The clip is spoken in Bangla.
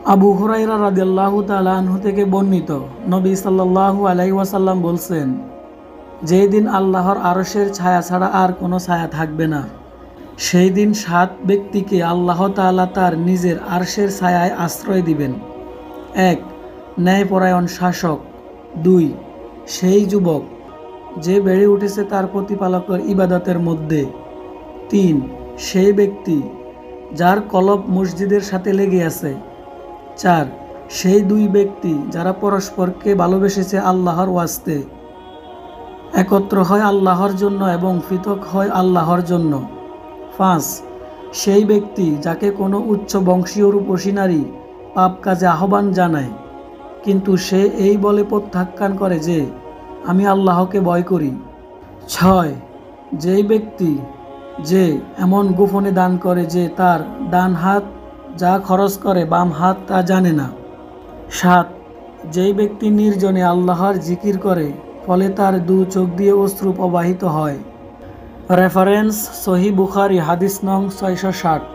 আবু হুরায়রা রাদিয়াল্লাহু তাআলা আনহু থেকে বর্ণিত, নবী সাল্লাল্লাহু আলাইহি ওয়াসাল্লাম বলছেন, যেই দিন আল্লাহর আরশের ছায়া ছাড়া আর কোনো ছায়া থাকবে না, সেই দিন 7 ব্যক্তিকে আল্লাহ তাআলা তার নিজের আরশের ছায়ায় আশ্রয় দিবেন। 1. ন্যায়পরায়ণ শাসক। 2. সেই যুবক যে বেড়ে উঠেছে তার প্রতিপালকের ইবাদতের মধ্যে। 3. সেই ব্যক্তি যার কলব মসজিদের সাথে লেগে আছে। 4. সেই 2 ব্যক্তি যারা পরস্পরকে ভালোবেসেছে আল্লাহর ওয়াস্তে, একত্র হয় আল্লাহর জন্য এবং পৃথক হয় আল্লাহর জন্য। 5. সেই ব্যক্তি যাকে কোনো উচ্চ বংশীয় রূপসী নারী পাপ কাজে আহ্বান জানায়, কিন্তু সে এই বলে প্রত্যাখ্যান করে যে আমি আল্লাহকে ভয় করি। 6. যেই ব্যক্তি যে এমন গোপনে দান করে যে তার ডান হাত যা খরচ করে বাম হাত তা জানে না। 7. যেই ব্যক্তি নির্জনে আল্লাহর জিকির করে ফলে তার 2 চোখ দিয়ে অশ্রু প্রবাহিত হয়। রেফারেন্স: সহিহ বুখারী, হাদিস নং 660।